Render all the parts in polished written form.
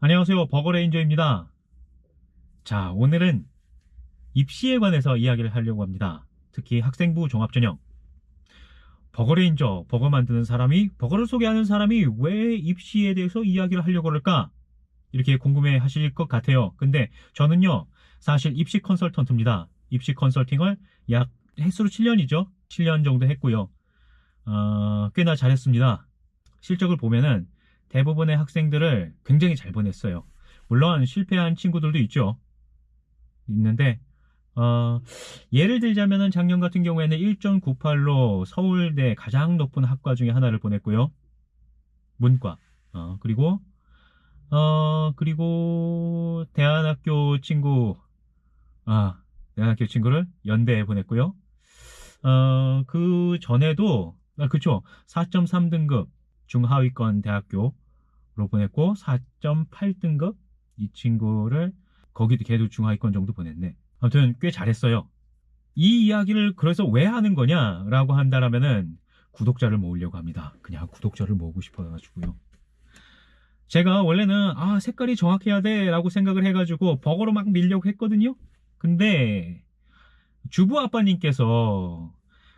안녕하세요. 버거레인저입니다. 자, 오늘은 입시에 관해서 이야기를 하려고 합니다. 특히 학생부 종합전형. 버거레인저, 버거 만드는 사람이, 버거를 소개하는 사람이 왜 입시에 대해서 이야기를 하려고 그럴까? 이렇게 궁금해 하실 것 같아요. 근데 저는요, 사실 입시 컨설턴트입니다. 입시 컨설팅을 약 횟수로 7년이죠. 7년 정도 했고요. 꽤나 잘했습니다. 실적을 보면은 대부분의 학생들을 굉장히 잘 보냈어요. 물론 실패한 친구들도 있는데 예를 들자면은 작년 같은 경우에는 1.98로 서울대 가장 높은 학과 중에 하나를 보냈고요. 문과. 그리고 대안학교 친구를 연대에 보냈고요. 그 전에도 그쵸, 4.3등급 중하위권 대학교로 보냈고 4.8등급 이 친구를 걔도 중하위권 정도 보냈네. 아무튼 꽤 잘했어요. 이 이야기를 그래서 왜 하는 거냐라고 한다면은 구독자를 모으려고 합니다. 그냥 구독자를 모으고 싶어가지고요. 제가 원래는 색깔이 정확해야 돼 라고 생각을 해가지고 버거로 막 밀려고 했거든요. 근데 주부 아빠님께서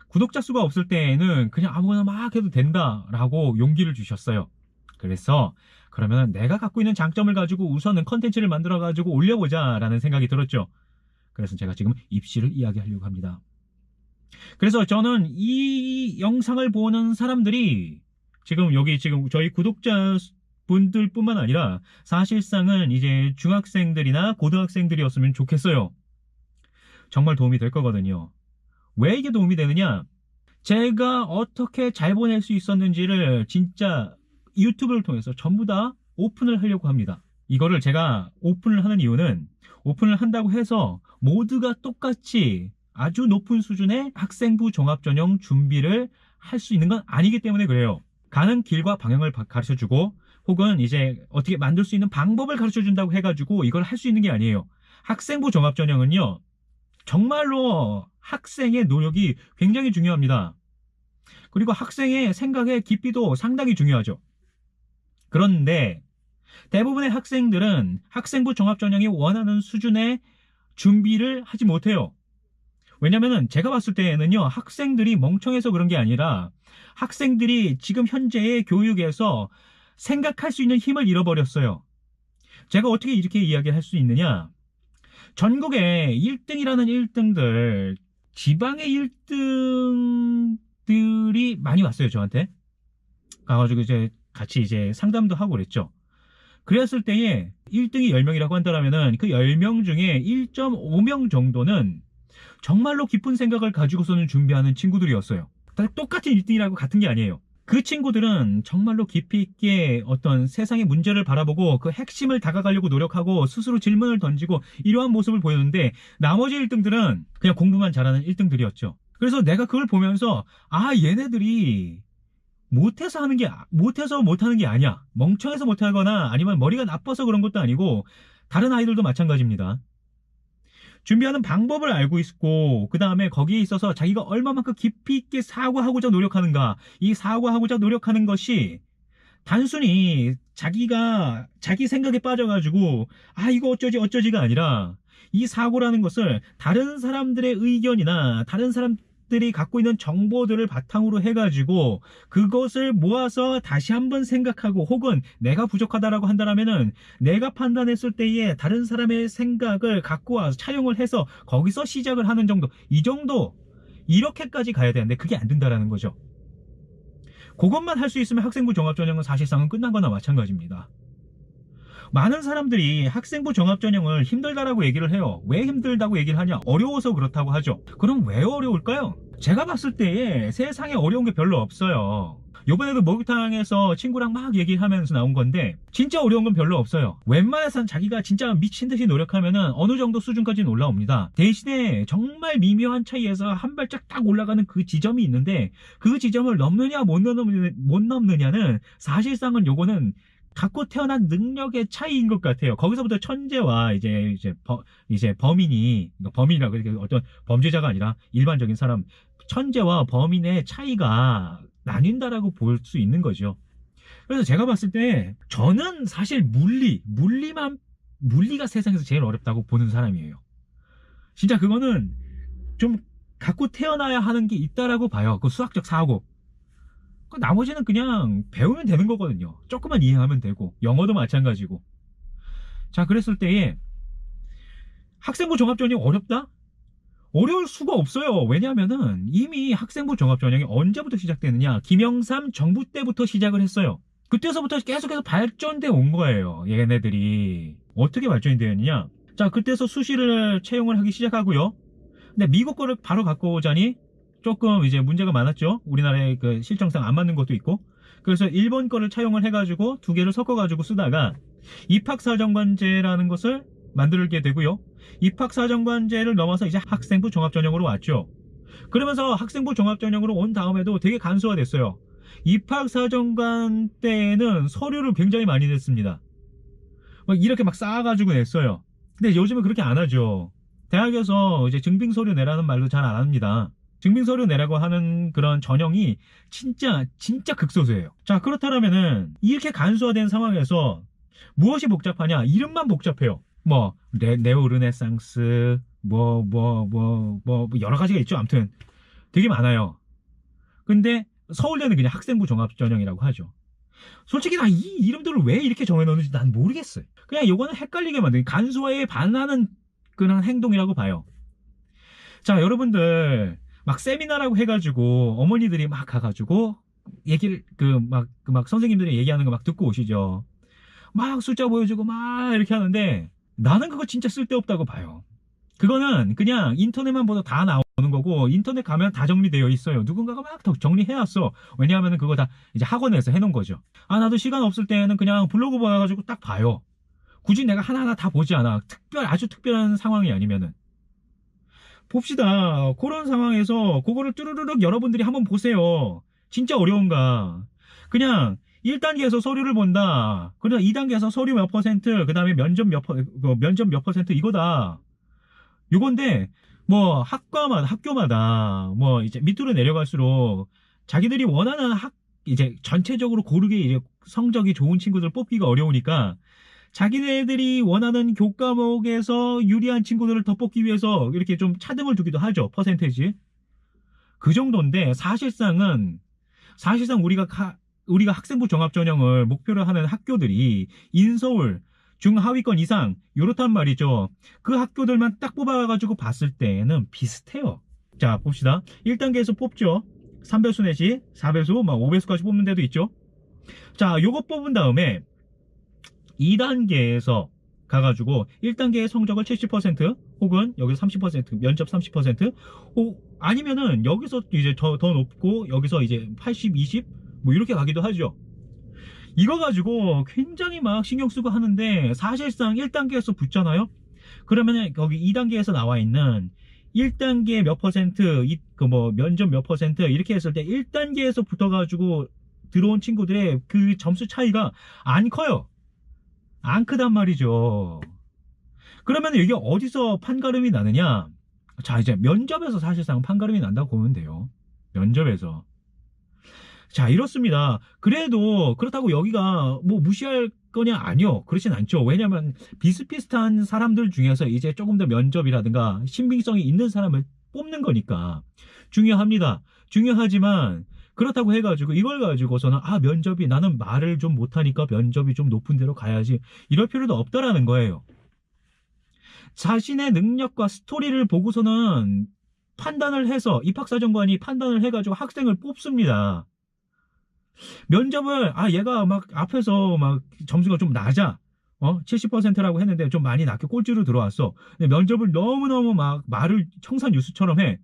구독자 수가 없을 때에는 그냥 아무거나 막 해도 된다라고 용기를 주셨어요. 그래서 그러면 내가 갖고 있는 장점을 가지고 우선은 컨텐츠를 만들어 가지고 올려보자 라는 생각이 들었죠. 그래서 제가 지금 입시를 이야기하려고 합니다. 그래서 저는 이 영상을 보는 사람들이 지금 저희 구독자 분들 뿐만 아니라 사실상은 이제 중학생들이나 고등학생들이었으면 좋겠어요. 정말 도움이 될 거거든요. 왜 이게 도움이 되느냐? 제가 어떻게 잘 보낼 수 있었는지를 진짜 유튜브를 통해서 전부 다 오픈을 하려고 합니다. 이거를 제가 오픈을 하는 이유는, 오픈을 한다고 해서 모두가 똑같이 아주 높은 수준의 학생부 종합전형 준비를 할 수 있는 건 아니기 때문에 그래요. 가는 길과 방향을 가르쳐주고, 혹은 이제 어떻게 만들 수 있는 방법을 가르쳐준다고 해가지고 이걸 할 수 있는 게 아니에요. 학생부 종합전형은요, 정말로 학생의 노력이 굉장히 중요합니다. 그리고 학생의 생각의 깊이도 상당히 중요하죠. 그런데 대부분의 학생들은 학생부 종합전형이 원하는 수준의 준비를 하지 못해요. 왜냐면은 제가 봤을 때에는요, 학생들이 멍청해서 그런 게 아니라 학생들이 지금 현재의 교육에서 생각할 수 있는 힘을 잃어버렸어요. 제가 어떻게 이렇게 이야기할 수 있느냐? 전국에 1등이라는 1등들, 지방의 1등들이 많이 왔어요, 저한테. 가가지고 같이 상담도 하고 그랬죠. 그랬을 때에 1등이 10명이라고 한다면은 그 10명 중에 1.5명 정도는 정말로 깊은 생각을 가지고서는 준비하는 친구들이었어요. 똑같은 1등이라고 같은 게 아니에요. 그 친구들은 정말로 깊이 있게 어떤 세상의 문제를 바라보고 그 핵심을 다가가려고 노력하고 스스로 질문을 던지고 이러한 모습을 보였는데, 나머지 1등들은 그냥 공부만 잘하는 1등들이었죠. 그래서 내가 그걸 보면서 얘네들이 못해서 못하는 게 아니야. 멍청해서 못하거나 아니면 머리가 나빠서 그런 것도 아니고, 다른 아이들도 마찬가지입니다. 준비하는 방법을 알고 있고, 그 다음에 거기에 있어서 자기가 얼마만큼 깊이 있게 사고하고자 노력하는가, 이 사고하고자 노력하는 것이 단순히 자기 생각에 빠져가지고 이거 어쩌지가 아니라, 이 사고라는 것을 다른 사람들의 의견이나 다른 사람들이 갖고 있는 정보들을 바탕으로 해가지고 그것을 모아서 다시 한번 생각하고, 혹은 내가 부족하다라고 한다면은 내가 판단했을 때에 다른 사람의 생각을 갖고 와서 차용을 해서 거기서 시작을 하는 정도, 이렇게까지 가야 되는데 그게 안 된다라는 거죠. 그것만 할 수 있으면 학생부 종합전형은 사실상은 끝난 거나 마찬가지입니다. 많은 사람들이 학생부 종합전형을 힘들다라고 얘기를 해요. 왜 힘들다고 얘기를 하냐? 어려워서 그렇다고 하죠. 그럼 왜 어려울까요? 제가 봤을 때에 세상에 어려운 게 별로 없어요. 요번에도 목욕탕에서 친구랑 막 얘기하면서 나온 건데, 진짜 어려운 건 별로 없어요. 웬만해선 자기가 진짜 미친 듯이 노력하면은 어느 정도 수준까지는 올라옵니다. 대신에 정말 미묘한 차이에서 한 발짝 딱 올라가는 그 지점이 있는데, 그 지점을 넘느냐 못 넘느냐는 사실상은 요거는 갖고 태어난 능력의 차이인 것 같아요. 거기서부터 천재와 범인이라고, 어떤 범죄자가 아니라 일반적인 사람, 천재와 범인의 차이가 나뉜다라고 볼 수 있는 거죠. 그래서 제가 봤을 때 저는 사실 물리가 세상에서 제일 어렵다고 보는 사람이에요. 진짜 그거는 좀 갖고 태어나야 하는 게 있다라고 봐요. 그 수학적 사고. 그 나머지는 그냥 배우면 되는 거거든요. 조금만 이해하면 되고, 영어도 마찬가지고. 자, 그랬을 때에 학생부 종합전형이 어렵다? 어려울 수가 없어요. 왜냐하면은 이미 학생부 종합전형이 언제부터 시작되느냐? 김영삼 정부 때부터 시작을 했어요. 그때서부터 계속해서 발전돼 온 거예요. 얘네들이 어떻게 발전이 되었느냐? 자, 그때서 수시를 채용을 하기 시작하고요. 근데 미국 거를 바로 갖고 오자니 조금 이제 문제가 많았죠. 우리나라의 그 실정상 안 맞는 것도 있고. 그래서 일본 거를 차용을 해가지고 두 개를 섞어가지고 쓰다가 입학사정관제라는 것을 만들게 되고요. 입학사정관제를 넘어서 이제 학생부 종합전형으로 왔죠. 그러면서 학생부 종합전형으로 온 다음에도 되게 간소화됐어요. 입학사정관 때는 서류를 굉장히 많이 냈습니다. 막 이렇게 막 쌓아가지고 냈어요. 근데 요즘은 그렇게 안 하죠. 대학에서 이제 증빙서류 내라는 말도 잘 안 합니다. 증빙서류 내라고 하는 그런 전형이 진짜 극소수예요. 자, 그렇다면은 이렇게 간소화된 상황에서 무엇이 복잡하냐? 이름만 복잡해요. 뭐 네오 르네상스 뭐 여러 가지가 있죠. 아무튼 되게 많아요. 근데 서울대는 그냥 학생부 종합전형이라고 하죠. 솔직히 나 이 이름들을 왜 이렇게 정해놓는지 난 모르겠어요. 그냥 이거는 헷갈리게 만든 간소화에 반하는 그런 행동이라고 봐요. 자, 여러분들 막 세미나라고 해가지고 어머니들이 막 가가지고 얘기를 막 선생님들이 얘기하는 거 막 듣고 오시죠. 막 숫자 보여주고 막 이렇게 하는데 나는 그거 진짜 쓸데없다고 봐요. 그거는 그냥 인터넷만 보도 다 나오는 거고 인터넷 가면 다 정리되어 있어요. 누군가가 막 더 정리해놨어. 왜냐하면 그거 다 이제 학원에서 해놓은 거죠. 아, 나도 시간 없을 때는 그냥 블로그 봐가지고 딱 봐요. 굳이 내가 하나하나 다 보지 않아. 아주 특별한 상황이 아니면은. 봅시다. 그런 상황에서 그거를 뚜루루룩 여러분들이 한번 보세요. 진짜 어려운가. 그냥 1단계에서 서류를 본다. 그러다 2단계에서 서류 몇 퍼센트, 그 다음에 면접 몇 퍼센트 이거다. 요건데 뭐 학교마다 뭐 이제 밑으로 내려갈수록 자기들이 원하는 이제 전체적으로 고르게 이제 성적이 좋은 친구들 뽑기가 어려우니까 자기네들이 원하는 교과목에서 유리한 친구들을 더 뽑기 위해서 이렇게 좀 차등을 두기도 하죠. 퍼센테이지. 그 정도인데 사실상 우리가 학생부 종합전형을 목표로 하는 학교들이 인서울 중하위권 이상 요렇단 말이죠. 그 학교들만 딱 뽑아가지고 봤을 때는 비슷해요. 자, 봅시다. 1단계에서 뽑죠. 3배수 내지 4배수 막 5배수까지 뽑는 데도 있죠. 자, 요거 뽑은 다음에 2단계에서 가가지고 1단계의 성적을 70% 혹은 여기서 30% 면접 30% 아니면은 여기서 이제 더 높고 여기서 이제 80, 20 뭐 이렇게 가기도 하죠. 이거 가지고 굉장히 막 신경 쓰고 하는데 사실상 1단계에서 붙잖아요. 그러면 거기 2단계에서 나와 있는 1단계 몇 퍼센트, 뭐 면접 몇 퍼센트 이렇게 했을 때 1단계에서 붙어가지고 들어온 친구들의 그 점수 차이가 안 커요. 안 크단 말이죠. 그러면 이게 어디서 판가름이 나느냐? 자, 이제 면접에서 사실상 판가름이 난다고 보면 돼요. 면접에서. 자, 이렇습니다. 그래도 그렇다고 여기가 뭐 무시할 거냐? 아니요. 그렇진 않죠. 왜냐면 비슷비슷한 사람들 중에서 이제 조금 더 면접이라든가 신빙성이 있는 사람을 뽑는 거니까 중요합니다. 중요하지만 그렇다고 해가지고 이걸 가지고서는 면접이 나는 말을 좀 못하니까 면접이 좀 높은 데로 가야지 이럴 필요도 없다라는 거예요. 자신의 능력과 스토리를 보고서는 판단을 해서 입학사정관이 판단을 해가지고 학생을 뽑습니다. 면접을 얘가 막 앞에서 막 점수가 좀 낮아 70%라고 했는데 좀 많이 낮게 꼴찌로 들어왔어. 근데 면접을 너무너무 막 말을 청산유수처럼 해.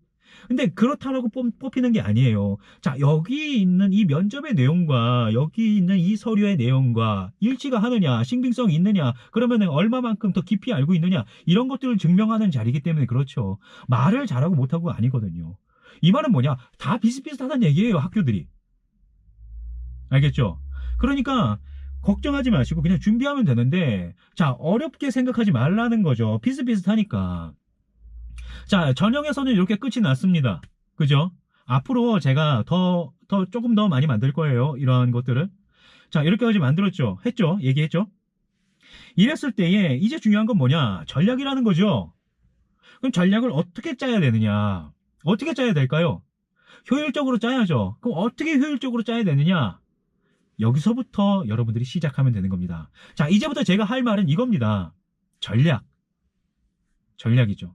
근데 그렇다라고 뽑히는 게 아니에요. 자, 여기 있는 이 면접의 내용과 여기 있는 이 서류의 내용과 일치가 하느냐, 신빙성이 있느냐, 그러면은 얼마만큼 더 깊이 알고 있느냐, 이런 것들을 증명하는 자리이기 때문에 그렇죠. 말을 잘하고 못하고 아니거든요. 이 말은 뭐냐? 다 비슷비슷하다는 얘기예요, 학교들이. 알겠죠? 그러니까 걱정하지 마시고 그냥 준비하면 되는데, 자, 어렵게 생각하지 말라는 거죠. 비슷비슷하니까. 자, 전형에서는 이렇게 끝이 났습니다. 그죠? 앞으로 제가 조금 더 많이 만들 거예요. 이러한 것들을. 자, 이렇게까지 만들었죠. 했죠. 얘기했죠. 이랬을 때에 이제 중요한 건 뭐냐? 전략이라는 거죠. 그럼 전략을 어떻게 짜야 되느냐? 어떻게 짜야 될까요? 효율적으로 짜야죠. 그럼 어떻게 효율적으로 짜야 되느냐? 여기서부터 여러분들이 시작하면 되는 겁니다. 자, 이제부터 제가 할 말은 이겁니다. 전략이죠.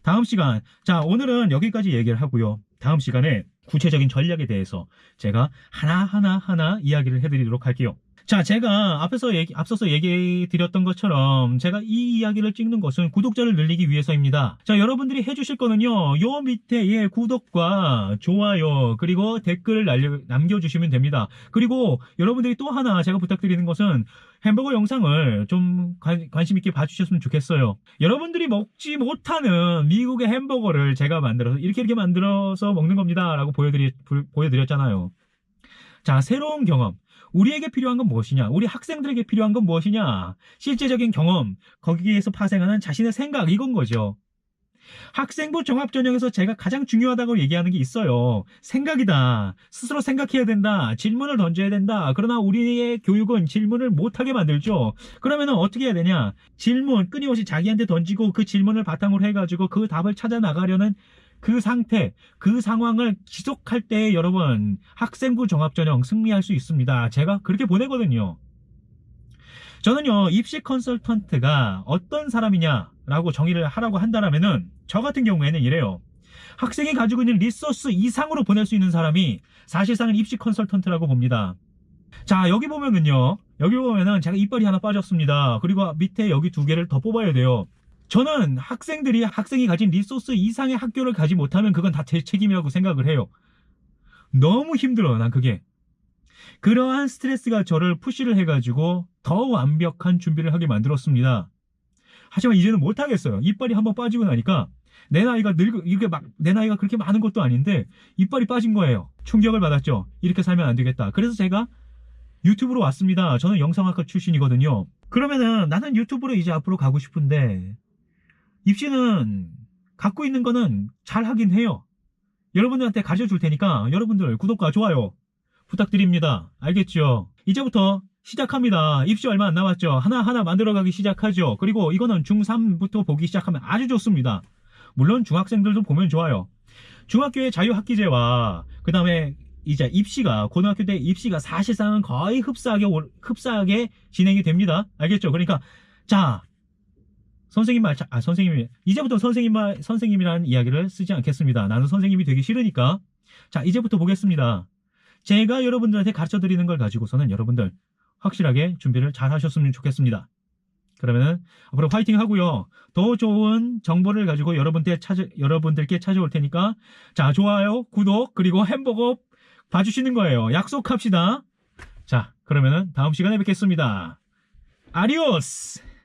다음 시간, 자, 오늘은 여기까지 얘기를 하고요. 다음 시간에 구체적인 전략에 대해서 제가 하나 이야기를 해드리도록 할게요. 자, 제가 앞서서 얘기 드렸던 것처럼 제가 이 이야기를 찍는 것은 구독자를 늘리기 위해서입니다. 자, 여러분들이 해주실 거는요, 요 밑에 구독과 좋아요 그리고 댓글을 남겨주시면 됩니다. 그리고 여러분들이 또 하나 제가 부탁드리는 것은 햄버거 영상을 좀 관심 있게 봐주셨으면 좋겠어요. 여러분들이 먹지 못하는 미국의 햄버거를 제가 만들어서 이렇게 만들어서 먹는 겁니다 라고 보여드렸잖아요. 자, 새로운 경험. 우리에게 필요한 건 무엇이냐? 우리 학생들에게 필요한 건 무엇이냐? 실제적인 경험, 거기에서 파생하는 자신의 생각, 이건 거죠. 학생부 종합전형에서 제가 가장 중요하다고 얘기하는 게 있어요. 생각이다. 스스로 생각해야 된다. 질문을 던져야 된다. 그러나 우리의 교육은 질문을 못하게 만들죠. 그러면 어떻게 해야 되냐? 질문 끊임없이 자기한테 던지고 그 질문을 바탕으로 해가지고 그 답을 찾아 나가려는 그 상태, 그 상황을 지속할 때 여러분 학생부 종합전형 승리할 수 있습니다. 제가 그렇게 보내거든요. 저는요, 입시 컨설턴트가 어떤 사람이냐라고 정의를 하라고 한다면은 저 같은 경우에는 이래요. 학생이 가지고 있는 리소스 이상으로 보낼 수 있는 사람이 사실상은 입시 컨설턴트라고 봅니다. 자, 여기 보면은요, 제가 이빨이 하나 빠졌습니다. 그리고 밑에 여기 두 개를 더 뽑아야 돼요. 저는 학생이 가진 리소스 이상의 학교를 가지 못하면 그건 다 제 책임이라고 생각을 해요. 너무 힘들어요, 난 그게. 그러한 스트레스가 저를 푸시를 해가지고 더 완벽한 준비를 하게 만들었습니다. 하지만 이제는 못하겠어요. 이빨이 한번 빠지고 나니까 내 나이가 내 나이가 그렇게 많은 것도 아닌데 이빨이 빠진 거예요. 충격을 받았죠. 이렇게 살면 안 되겠다. 그래서 제가 유튜브로 왔습니다. 저는 영상학과 출신이거든요. 그러면은 나는 유튜브로 이제 앞으로 가고 싶은데 입시는 갖고 있는 거는 잘 하긴 해요. 여러분들한테 가르쳐 줄 테니까 여러분들 구독과 좋아요 부탁드립니다. 알겠죠? 이제부터 시작합니다. 입시 얼마 안 남았죠? 하나하나 만들어가기 시작하죠. 그리고 이거는 중3부터 보기 시작하면 아주 좋습니다. 물론 중학생들도 보면 좋아요. 중학교의 자유학기제와 그 다음에 이제 고등학교 때 입시가 사실상은 거의 흡사하게 진행이 됩니다. 알겠죠? 그러니까 자, 이제부터 선생님이라는 이야기를 쓰지 않겠습니다. 나는 선생님이 되기 싫으니까. 자, 이제부터 보겠습니다. 제가 여러분들한테 가르쳐 드리는 걸 가지고서는 여러분들 확실하게 준비를 잘 하셨으면 좋겠습니다. 그러면은 앞으로 화이팅 하고요. 더 좋은 정보를 가지고 여러분들께 찾아올 테니까 자, 좋아요, 구독, 그리고 햄버거 봐주시는 거예요. 약속합시다. 자, 그러면은 다음 시간에 뵙겠습니다. 아디오스!